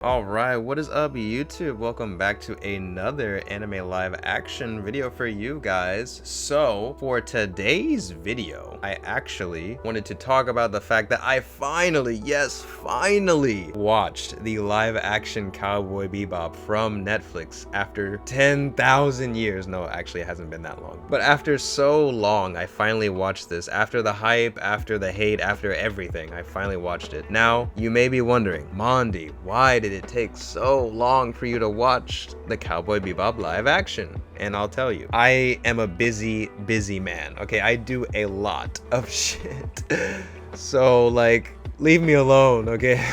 Alright, what is up YouTube? Welcome back to another anime live action video for you guys. So, for today's video, I actually wanted to talk about the fact that I finally, yes, finally watched the live action Cowboy Bebop from Netflix after 10,000 years. No, actually it hasn't been that long. But after so long, I finally watched this. After the hype, after the hate, after everything, I finally watched it. Now, you may be wondering, Mondi, why did it take so long for you to watch the Cowboy Bebop live action? And I'll tell you, I am a busy man. Okay, I do a lot of shit. So like, leave me alone, okay?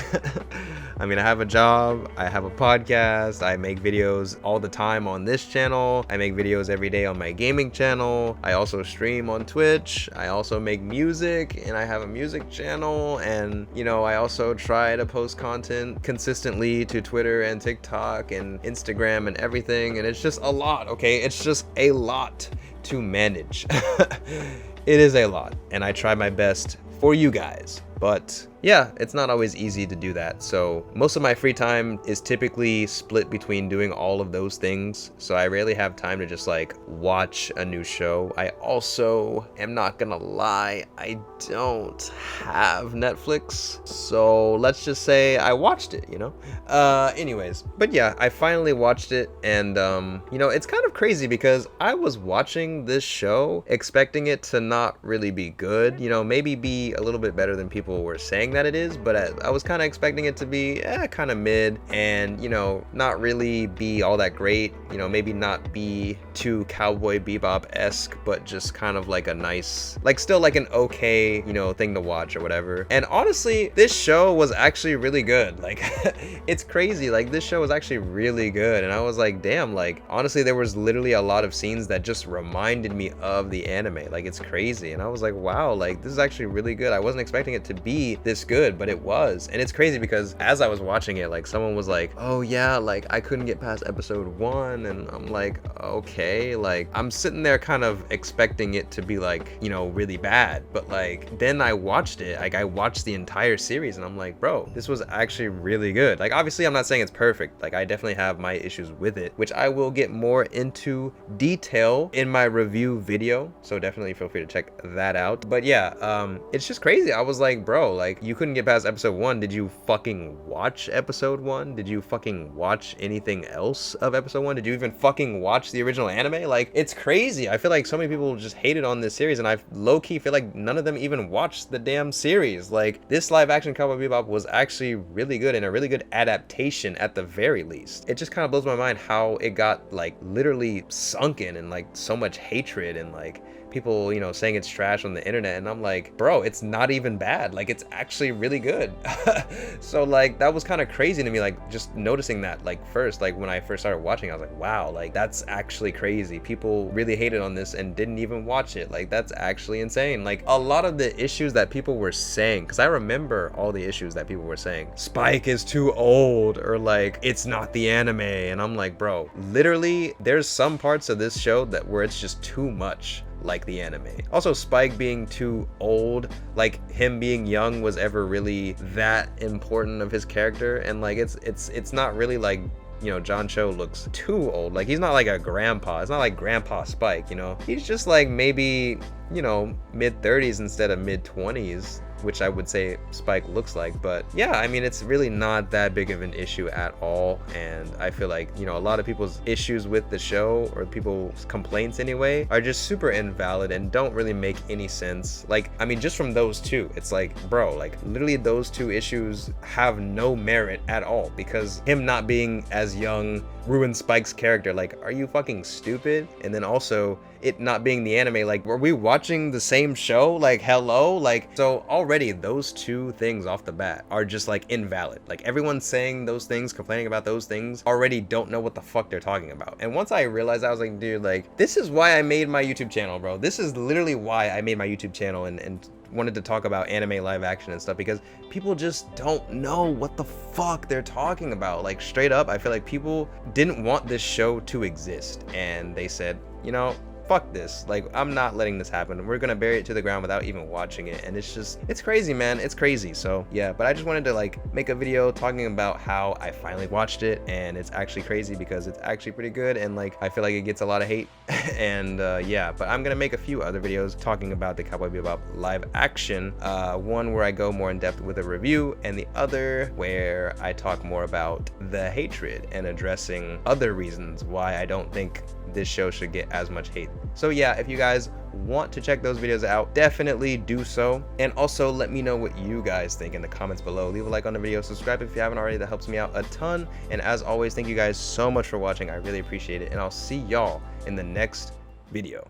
I mean, I have a job, I have a podcast, I make videos all the time on this channel, I make videos every day on my gaming channel, I also stream on Twitch, I also make music, and I have a music channel, and you know, I also try to post content consistently to Twitter and TikTok and Instagram and everything, and it's just a lot, okay? It's just a lot to manage. It is a lot, and I try my best for you guys, but yeah, it's not always easy to do that. So most of my free time is typically split between doing all of those things. So I rarely have time to just like watch a new show. I also am not gonna lie, I don't have Netflix. So let's just say I watched it, you know? Anyways, but yeah, I finally watched it, and you know, it's kind of crazy because I was watching this show expecting it to not really be good, you know, maybe be a little bit better than people were saying that it is, but I was kind of expecting it to be kind of mid, and you know, not really be all that great, you know, maybe not be too Cowboy Bebop-esque, but just kind of like a nice, like still like an okay, you know, thing to watch or whatever. And honestly, this show was actually really good. Like it's crazy, like this show was actually really good, and I was like, damn, like honestly there was literally a lot of scenes that just reminded me of the anime. Like it's crazy, and I was like, wow, like this is actually really good. I wasn't expecting it to be this good, but it was. And it's crazy because as I was watching it, like someone was like, oh yeah, like I couldn't get past episode 1, and I'm like, okay, like I'm sitting there kind of expecting it to be like, you know, really bad, but like then I watched it, like I watched the entire series, and I'm like, bro, this was actually really good. Like obviously I'm not saying it's perfect, like I definitely have my issues with it, which I will get more into detail in my review video, so definitely feel free to check that out. But yeah, it's just crazy. I was like, bro, like you couldn't get past episode 1. Did you fucking watch episode 1? Did you fucking watch anything else of episode 1? Did you even fucking watch the original anime? Like it's crazy. I feel like so many people just hated on this series, and I low-key feel like none of them even watched the damn series. Like this live action Cowboy Bebop was actually really good, and a really good adaptation at the very least. It just kind of blows my mind how it got like literally sunken and like so much hatred, and like people, you know, saying it's trash on the internet, and I'm like, bro, it's not even bad. Like it's actually really good. So like that was kind of crazy to me, like just noticing that like first, like when I first started watching, I was like, wow, like that's actually crazy. People really hated on this and didn't even watch it. Like that's actually insane. Like a lot of the issues that people were saying, because I remember all the issues that people were saying, Spike is too old, or like it's not the anime, and I'm like, bro, literally there's some parts of this show that where it's just too much like the anime. Also, Spike being too old, like him being young was ever really that important of his character, and like it's not really like, you know, John Cho looks too old. Like he's not like a grandpa. It's not like Grandpa Spike, you know. He's just like maybe, you know, mid-30s instead of mid-20s, which I would say Spike looks like. But yeah, I mean, it's really not that big of an issue at all, and I feel like, you know, a lot of people's issues with the show, or people's complaints anyway, are just super invalid and don't really make any sense. Like, I mean, just from those two, it's like, bro, like literally those two issues have no merit at all, because him not being as young ruined Spike's character. Like, are you fucking stupid? And then also it not being the anime, like were we watching the same show? Like hello? Like, so already those two things off the bat are just like invalid. Like everyone saying those things, complaining about those things, already don't know what the fuck they're talking about. And once I realized, I was like, dude, like this is why I made my YouTube channel, bro. This is literally why I made my YouTube channel and wanted to talk about anime live action and stuff, because people just don't know what the fuck they're talking about. Like straight up, I feel like people didn't want this show to exist, and they said, you know, fuck this. Like, I'm not letting this happen. We're gonna bury it to the ground without even watching it. And it's crazy, man. It's crazy. So yeah, but I just wanted to like make a video talking about how I finally watched it, and it's actually crazy because it's actually pretty good, and like I feel like it gets a lot of hate. And yeah, but I'm gonna make a few other videos talking about the Cowboy Bebop live action, one where I go more in depth with a review, and the other where I talk more about the hatred and addressing other reasons why I don't think this show should get as much hate. So yeah, if you guys want to check those videos out, definitely do so. And also let me know what you guys think in the comments below. Leave a like on the video, subscribe if you haven't already, that helps me out a ton. And as always, thank you guys so much for watching. I really appreciate it, and I'll see y'all in the next video.